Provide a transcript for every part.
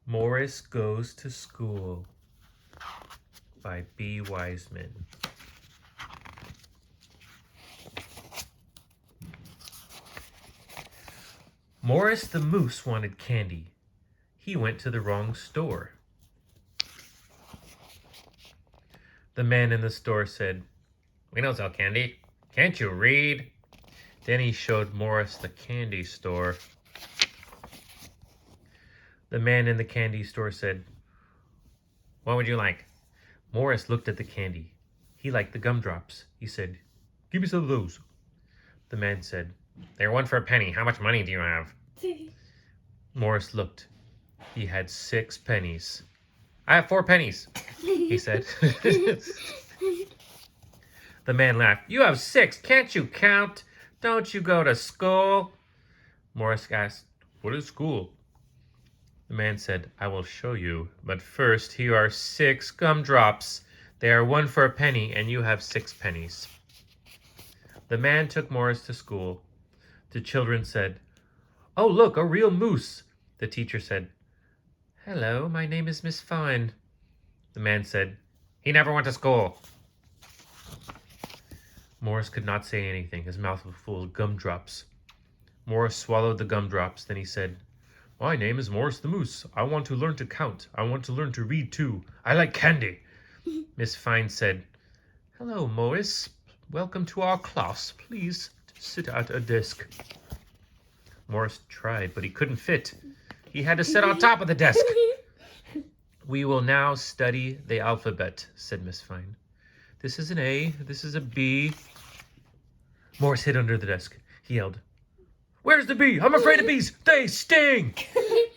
Morris Goes to School by B. Wiseman. Morris the Moose wanted candy. He went to the wrong store. The man in the store said, "We don't sell candy. Can't you read?" Then he showed Morris the candy store. The man in the candy store said, "What would you like?" Morris looked at the candy. He liked the gumdrops. He said, "Give me some of those." The man said, "They're 1 for a penny. How much money do you have?" Morris looked. He had 6 pennies. "I have 4 pennies," he said. The man laughed. "You have 6. Can't you count? Don't you go to school?" Morris asked, "What is school?" The man said, "I will show you. But first, here are 6 gumdrops. They are 1 for a penny, and you have 6 pennies." The man took Morris to school. The children said, "Oh, look, a real moose." The teacher said, "Hello, my name is Miss Fine." The man said, "He never went to school." Morris could not say anything. His mouth was full of gumdrops. Morris swallowed the gumdrops. Then he said, "My name is Morris the Moose. I want to learn to count. I want to learn to read too. I like candy." Miss Fine said, "Hello, Morris. Welcome to our class. Please sit at a desk." Morris tried, but he couldn't fit. He had to sit on top of the desk. "We will now study the alphabet," said Miss Fine. "This is an A. This is a B." Morris hid under the desk. He yelled, "Where's the B? I'm afraid of bees. They sting."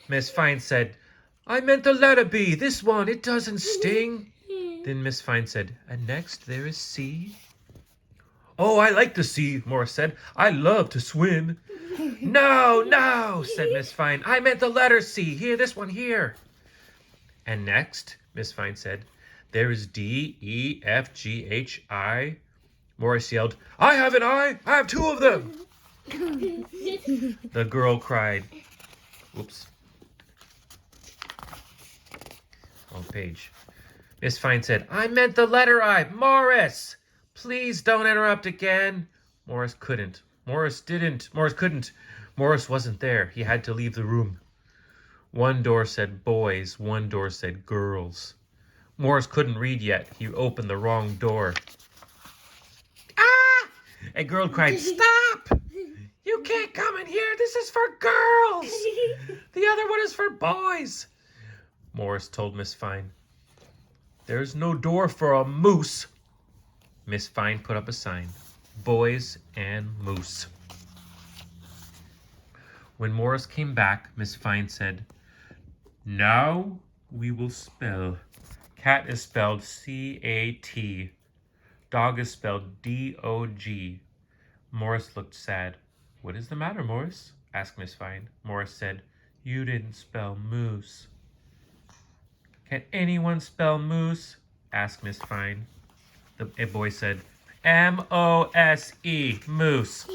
Miss Fine said, "I meant the letter B. This one, it doesn't sting." Then Miss Fine said, "And next there is C." "Oh, I like the sea," Morris said. "I love to swim." "No, no," said Miss Fine. "I meant the letter C. Here, this one here." "And next," Miss Fine said, "there is D, E, F, G, H, I." Morris yelled, "I have an I. I have 2 of them." The girl cried. Oops. Wrong page. Miss Fine said, "I meant the letter I. Morris, please don't interrupt again." Morris couldn't. Morris couldn't. Morris wasn't there. He had to leave the room. One door said boys. One door said girls. Morris couldn't read yet. He opened the wrong door. "Ah!" A girl cried, "Stop! You can't come in here. This is for girls. The other one is for boys." Morris told Miss Fine, "There's no door for a moose." Miss Fine put up a sign, "Boys and Moose." When Morris came back, Miss Fine said, "Now we will spell. Cat is spelled C-A-T. Dog is spelled D-O-G. Morris looked sad. "What is the matter, Morris?" asked Miss Fine. Morris said, "You didn't spell moose." "Can anyone spell moose?" asked Miss Fine. A boy said, M-O-S-E, moose.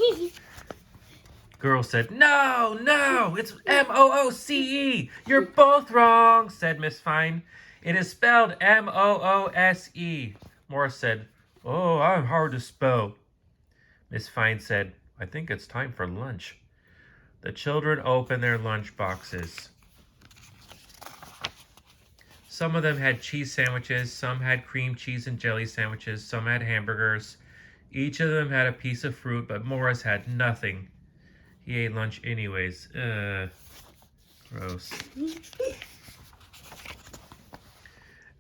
Girl said, "No, no, it's M-O-O-C-E. You're both wrong," said Miss Fine. "It is spelled M-O-O-S-E. Morris said, "Oh, I'm hard to spell." Miss Fine said, "I think it's time for lunch." The children opened their lunch boxes. Some of them had cheese sandwiches, some had cream cheese and jelly sandwiches, some had hamburgers. Each of them had a piece of fruit, but Morris had nothing. He ate lunch anyways. Gross.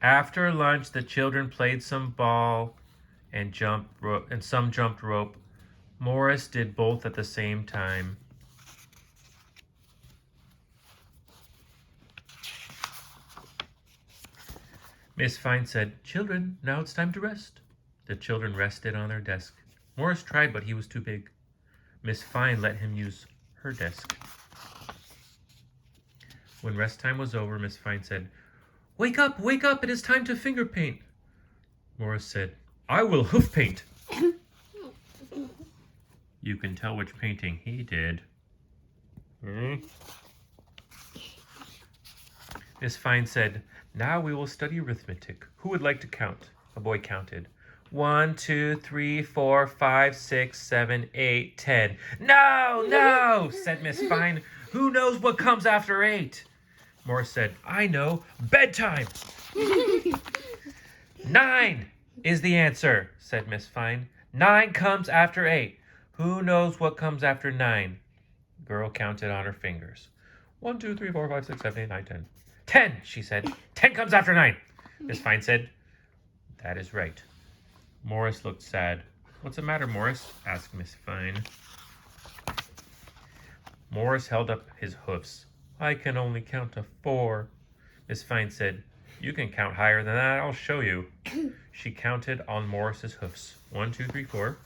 After lunch, the children played some ball and some jumped rope. Morris did both at the same time. Miss Fine said, "Children, now it's time to rest." The children rested on their desk. Morris tried, but he was too big. Miss Fine let him use her desk. When rest time was over, Miss Fine said, wake up, it is time to finger paint." Morris said, "I will hoof paint." You can tell which painting he did. Miss Fine said, "Now we will study arithmetic. Who would like to count?" A boy counted. 1, 2, 3, 4, 5, 6, 7, 8, 10. No, no, said Miss Fine. Who knows what comes after 8? Morris said, I know. Bedtime. 9 is the answer, said Miss Fine. 9 comes after 8. Who knows what comes after 9? The girl counted on her fingers. 1, 2, 3, 4, 5, 6, 7, 8, 9, 10. 10, she said. 10 comes after 9. Miss Fine said, that is right. Morris looked sad. What's the matter, Morris? Asked Miss Fine. Morris held up his hoofs. I can only count to 4. Miss Fine said, you can count higher than that. I'll show you. She counted on Morris's hoofs. 1, 2, 3, 4.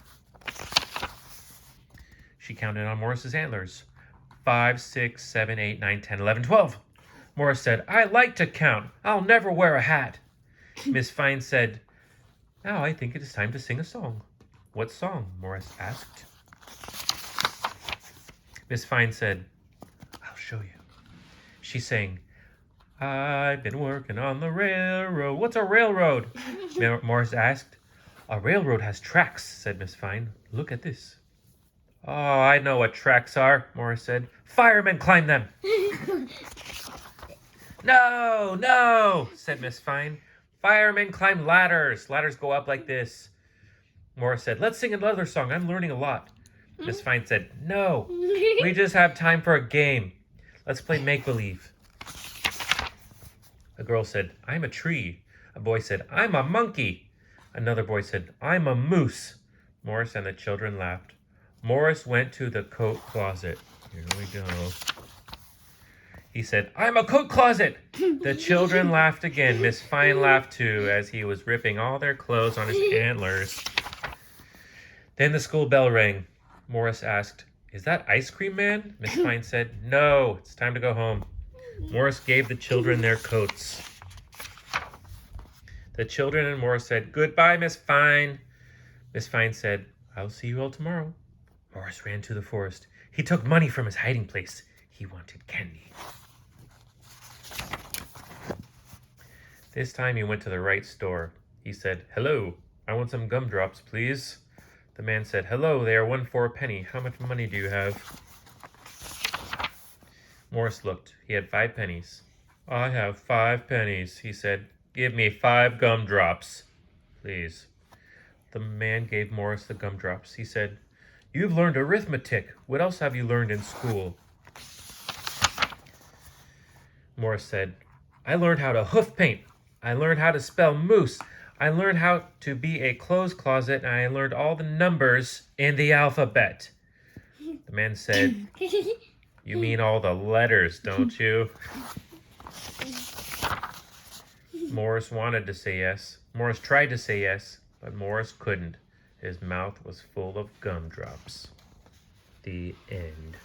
She counted on Morris's antlers. 5, 6, 7, 8, 9, 10, 11, 12. Morris said, I like to count. I'll never wear a hat. Miss Fine said, now I think it is time to sing a song. What song? Morris asked. Miss Fine said, I'll show you. She sang, I've been working on the railroad. What's a railroad? Morris asked. A railroad has tracks, said Miss Fine. Look at this. Oh, I know what tracks are, Morris said. Firemen climb them. No, no, said Miss Fine. Firemen climb ladders. Ladders go up like this. Morris said, let's sing another song. I'm learning a lot. Miss Fine said, no, we just have time for a game. Let's play make-believe. A girl said, I'm a tree. A boy said, I'm a monkey. Another boy said, I'm a moose. Morris and the children laughed. Morris went to the coat closet. Here we go. He said, I'm a coat closet. The children laughed again. Miss Fine laughed too as he was ripping all their clothes on his antlers. Then the school bell rang. Morris asked, is that Ice Cream Man? Miss Fine said, no, it's time to go home. Morris gave the children their coats. The children and Morris said, goodbye, Miss Fine. Miss Fine said, I'll see you all tomorrow. Morris ran to the forest. He took money from his hiding place. He wanted candy. This time he went to the right store. He said, hello, I want some gumdrops, please. The man said, hello, they are 1 for a penny. How much money do you have? Morris looked. He had 5 pennies. I have 5 pennies, he said. Give me 5 gumdrops, please. The man gave Morris the gumdrops. He said, you've learned arithmetic. What else have you learned in school? Morris said, I learned how to hoof paint. I learned how to spell moose. I learned how to be a clothes closet, and I learned all the numbers in the alphabet. The man said, you mean all the letters, don't you? Morris wanted to say yes. Morris tried to say yes, but Morris couldn't. His mouth was full of gumdrops. The end.